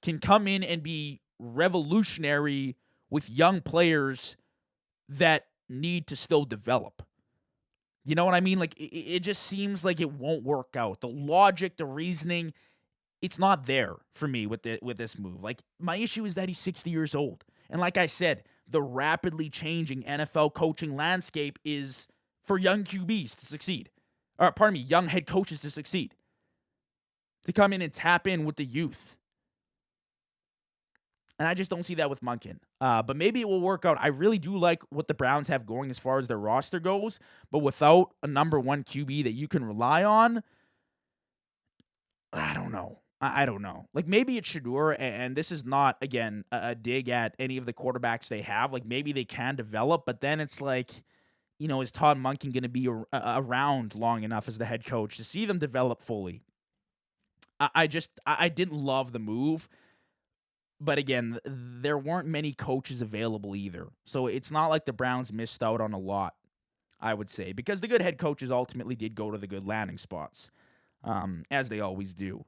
[SPEAKER 1] can come in and be revolutionary with young players that need to still develop. You know what I mean? Like, it just seems like it won't work out. The logic, the reasoning, it's not there for me with this move. Like, my issue is that he's 60 years old. And like I said, the rapidly changing NFL coaching landscape is for young QBs to succeed. Young head coaches to succeed. To come in and tap in with the youth. And I just don't see that with Monken. But maybe it will work out. I really do like what the Browns have going as far as their roster goes. But without a number 1 QB that you can rely on, I don't know. I don't know. Like, maybe it's Shedeur, and this is not, again, a dig at any of the quarterbacks they have. Like, maybe they can develop, but then it's like, is Todd Monken going to be around long enough as the head coach to see them develop fully? I didn't love the move. But again, there weren't many coaches available either. So it's not like the Browns missed out on a lot, I would say, because the good head coaches ultimately did go to the good landing spots, as they always do.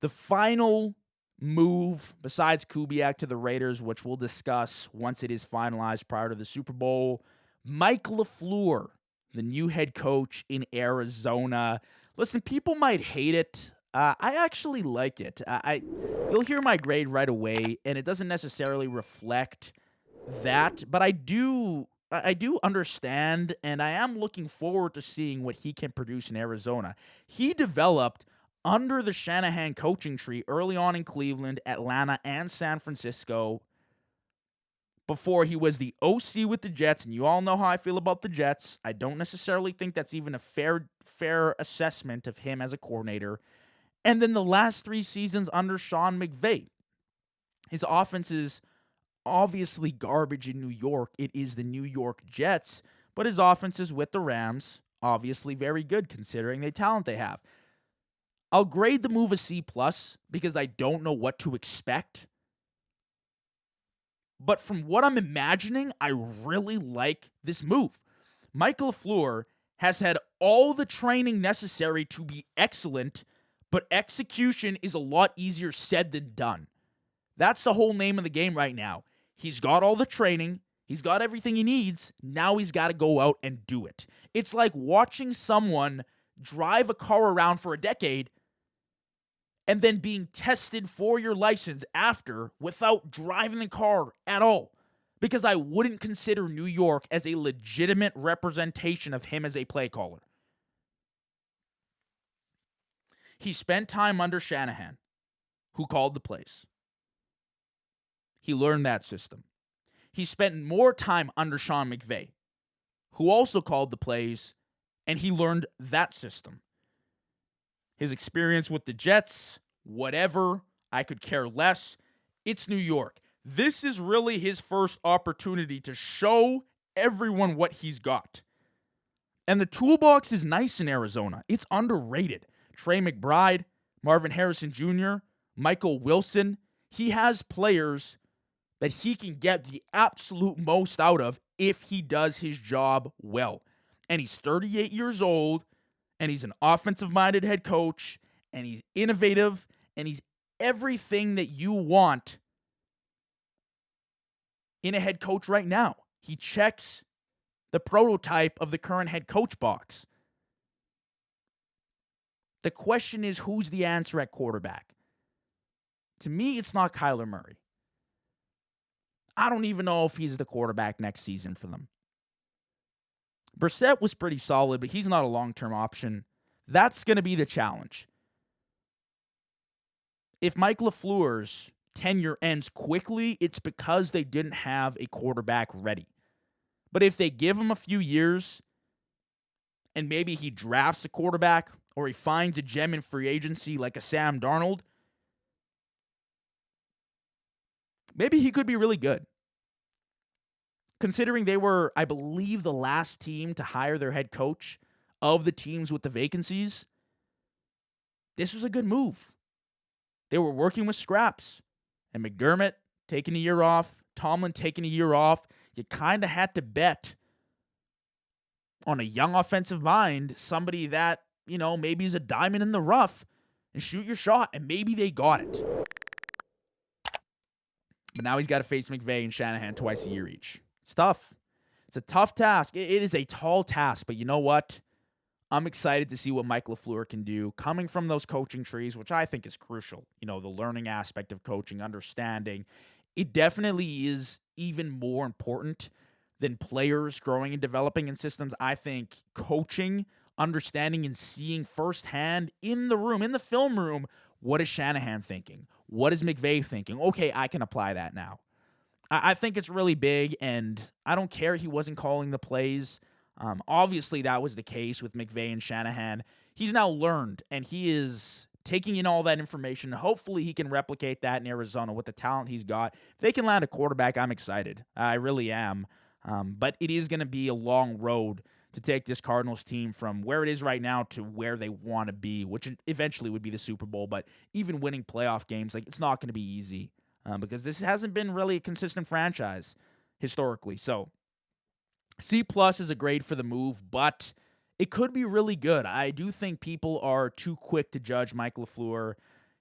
[SPEAKER 1] The final move, besides Kubiak to the Raiders, which we'll discuss once it is finalized prior to the Super Bowl, Mike LaFleur, the new head coach in Arizona. Listen, people might hate it. I actually like it. You'll hear my grade right away, and it doesn't necessarily reflect that, but I do understand, and I am looking forward to seeing what he can produce in Arizona. He developed under the Shanahan coaching tree early on in Cleveland, Atlanta, and San Francisco before he was the OC with the Jets, and you all know how I feel about the Jets. I don't necessarily think that's even a fair assessment of him as a coordinator. And then the last 3 seasons under Sean McVay. His offense is obviously garbage in New York. It is the New York Jets. But his offense is with the Rams, obviously very good considering the talent they have. I'll grade the move a C+ because I don't know what to expect. But from what I'm imagining, I really like this move. Mike LaFleur has had all the training necessary to be excellent, but execution is a lot easier said than done. That's the whole name of the game right now. He's got all the training. He's got everything he needs. Now he's got to go out and do it. It's like watching someone drive a car around for a decade and then being tested for your license after without driving the car at all. Because I wouldn't consider New York as a legitimate representation of him as a play caller. He spent time under Shanahan, who called the plays. He learned that system. He spent more time under Sean McVay, who also called the plays, and he learned that system. His experience with the Jets, whatever, I could care less. It's New York. This is really his first opportunity to show everyone what he's got. And the toolbox is nice in Arizona. It's underrated. Trey McBride, Marvin Harrison Jr., Michael Wilson. He has players that he can get the absolute most out of if he does his job well. And he's 38 years old, and he's an offensive-minded head coach, and he's innovative, and he's everything that you want in a head coach right now. He checks the prototype of the current head coach box. The question is, who's the answer at quarterback? To me, it's not Kyler Murray. I don't even know if he's the quarterback next season for them. Brissett was pretty solid, but he's not a long-term option. That's going to be the challenge. If Mike LaFleur's tenure ends quickly, it's because they didn't have a quarterback ready. But if they give him a few years and maybe he drafts a quarterback or he finds a gem in free agency like a Sam Darnold, maybe he could be really good. Considering they were, I believe, the last team to hire their head coach of the teams with the vacancies, this was a good move. They were working with scraps. And McDermott taking a year off, Tomlin taking a year off. You kind of had to bet on a young offensive mind, somebody that, maybe is a diamond in the rough, and shoot your shot. And maybe they got it. But now he's got to face McVay and Shanahan twice a year each. It's tough. It's a tough task. It is a tall task, but you know what? I'm excited to see what Mike LaFleur can do coming from those coaching trees, which I think is crucial. The learning aspect of coaching, understanding. It definitely is even more important than players growing and developing in systems. I think coaching, understanding, and seeing firsthand in the room, in the film room, what is Shanahan thinking? What is McVay thinking? Okay, I can apply that now. I think it's really big, and I don't care he wasn't calling the plays. Obviously, that was the case with McVay and Shanahan. He's now learned, and he is taking in all that information. Hopefully, he can replicate that in Arizona with the talent he's got. If they can land a quarterback, I'm excited. I really am. But it is going to be a long road to take this Cardinals team from where it is right now to where they want to be, which eventually would be the Super Bowl. But even winning playoff games, it's not going to be easy because this hasn't been really a consistent franchise historically. So C+ is a grade for the move, but it could be really good. I do think people are too quick to judge Mike LaFleur.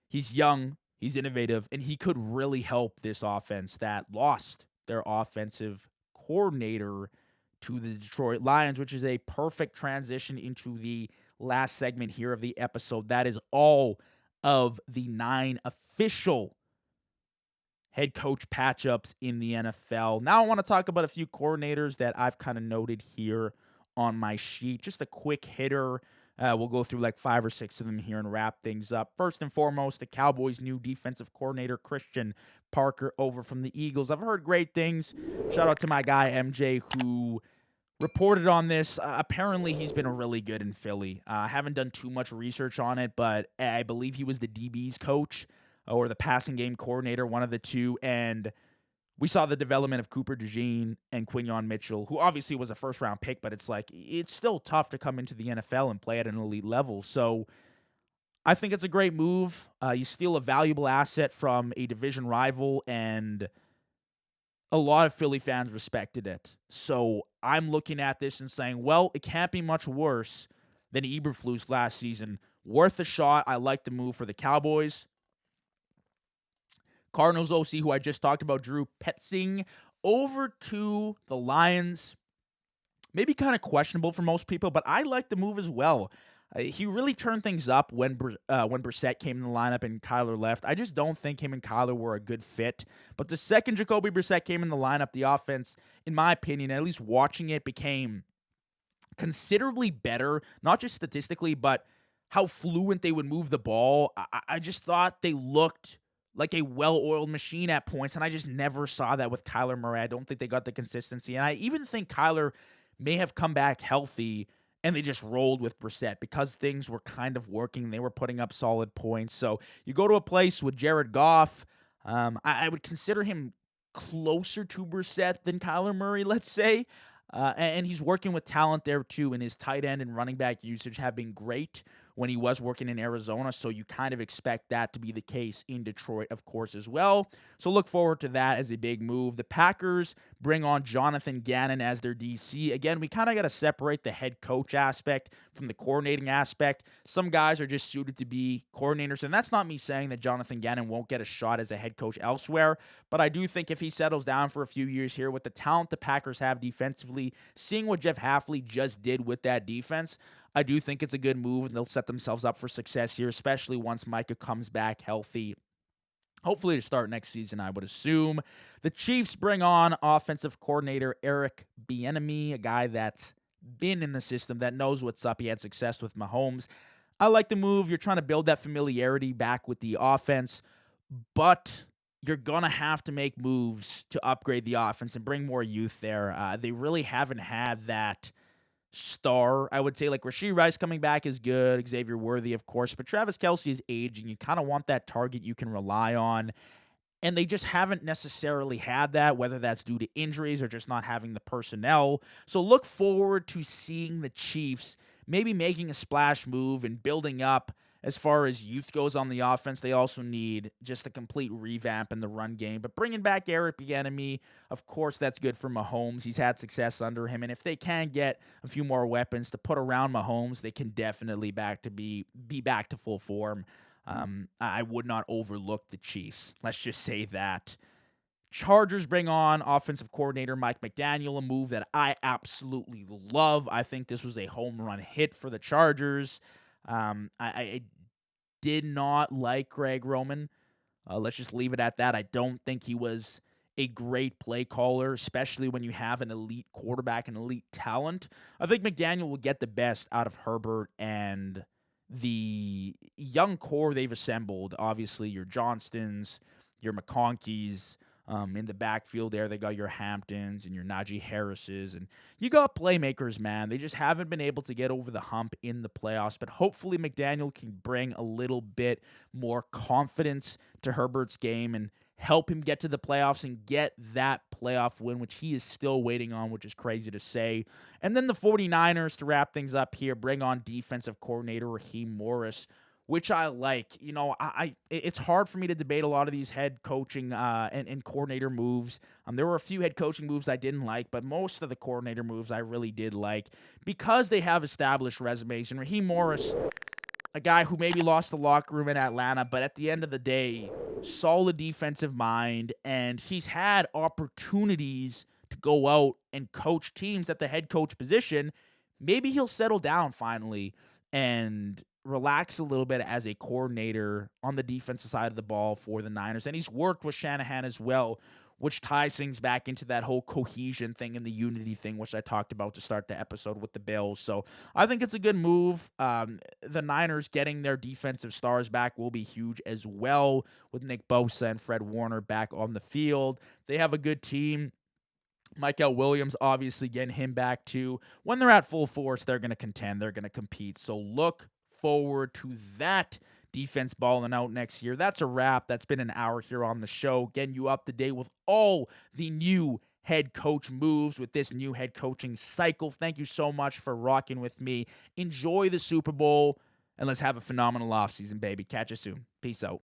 [SPEAKER 1] He's young, he's innovative, and he could really help this offense that lost their offensive coordinator to the Detroit Lions, which is a perfect transition into the last segment here of the episode. That is all of the 9 official head coach patchups in the NFL. Now I want to talk about a few coordinators that I've kind of noted here on my sheet. Just a quick hitter. We'll go through 5 or 6 of them here and wrap things up. First and foremost, the Cowboys' new defensive coordinator, Christian Parker, over from the Eagles. I've heard great things. Shout out to my guy, MJ, who reported on this. Apparently, he's been really good in Philly. I haven't done too much research on it, but I believe he was the DB's coach or the passing game coordinator, one of the two, and we saw the development of Cooper DeJean and Quinyon Mitchell, who obviously was a first-round pick, but it's still tough to come into the NFL and play at an elite level. So I think it's a great move. You steal a valuable asset from a division rival, and a lot of Philly fans respected it. So I'm looking at this and saying, well, it can't be much worse than Eberflus last season. Worth a shot. I like the move for the Cowboys. Cardinals OC, who I just talked about, Drew Petzing, over to the Lions. Maybe kind of questionable for most people, but I like the move as well. He really turned things up when Brissett came in the lineup and Kyler left. I just don't think him and Kyler were a good fit. But the second Jacoby Brissett came in the lineup, the offense, in my opinion, at least watching it, became considerably better, not just statistically, but how fluent they would move the ball. I just thought they looked like a well-oiled machine at points, and I just never saw that with Kyler Murray. I don't think they got the consistency, and I even think Kyler may have come back healthy, and they just rolled with Brissett because things were kind of working. They were putting up solid points. So you go to a place with Jared Goff. I would consider him closer to Brissett than Kyler Murray, let's say. And he's working with talent there too, and his tight end and running back usage have been great when he was working in Arizona, so you kind of expect that to be the case in Detroit, of course, as well. So look forward to that as a big move. The Packers bring on Jonathan Gannon as their DC. Again, we kind of got to separate the head coach aspect from the coordinating aspect. Some guys are just suited to be coordinators, and that's not me saying that Jonathan Gannon won't get a shot as a head coach elsewhere, but I do think if he settles down for a few years here with the talent the Packers have defensively, seeing what Jeff Hafley just did with that defense, I do think it's a good move, and they'll set themselves up for success here, especially once Micah comes back healthy. Hopefully to start next season, I would assume. The Chiefs bring on offensive coordinator Eric Bieniemy, a guy that's been in the system, that knows what's up. He had success with Mahomes. I like the move. You're trying to build that familiarity back with the offense, but you're going to have to make moves to upgrade the offense and bring more youth there. They really haven't had that star, I would say. Like, Rashee Rice coming back is good, Xavier Worthy, of course, but Travis Kelce is aging. You kind of want that target you can rely on, and they just haven't necessarily had that, whether that's due to injuries or just not having the personnel. So look forward to seeing the Chiefs maybe making a splash move and building up. As far as youth goes on the offense, they also need just a complete revamp in the run game. But bringing back Eric Bieniemy, of course, that's good for Mahomes. He's had success under him. And if they can get a few more weapons to put around Mahomes, they can definitely be back to full form. I would not overlook the Chiefs. Let's just say that. Chargers bring on offensive coordinator Mike McDaniel, a move that I absolutely love. I think this was a home run hit for the Chargers. I did not like Greg Roman. Let's just leave it at that. I don't think he was a great play caller, especially when you have an elite quarterback and elite talent. I think McDaniel will get the best out of Herbert and the young core they've assembled. Obviously, your Johnstons, your McConkeys. In the backfield there, they got your Hamptons and your Najee Harrises, and you got playmakers, man. They just haven't been able to get over the hump in the playoffs, but hopefully McDaniel can bring a little bit more confidence to Herbert's game and help him get to the playoffs and get that playoff win, which he is still waiting on, which is crazy to say. And then the 49ers, to wrap things up here, bring on defensive coordinator Raheem Morris, which I like. You know, it's hard for me to debate a lot of these head coaching and coordinator moves. There were a few head coaching moves I didn't like, but most of the coordinator moves I really did like because they have established resumes. And Raheem Morris, a guy who maybe lost the locker room in Atlanta, but at the end of the day, solid defensive mind, and he's had opportunities to go out and coach teams at the head coach position. Maybe he'll settle down finally and relax a little bit as a coordinator on the defensive side of the ball for the Niners. And he's worked with Shanahan as well, which ties things back into that whole cohesion thing and the unity thing, which I talked about to start the episode with the Bills. So I think it's a good move. The Niners getting their defensive stars back will be huge as well, with Nick Bosa and Fred Warner back on the field. They have a good team. Michael Williams, obviously getting him back too. When they're at full force, they're going to contend. They're going to compete. So look forward to that defense balling out next year. That's a wrap. That's been an hour here on the show, getting you up to date with all the new head coach moves with this new head coaching cycle. Thank you so much for rocking with me. Enjoy the Super Bowl, and let's have a phenomenal offseason, baby. Catch you soon. Peace out.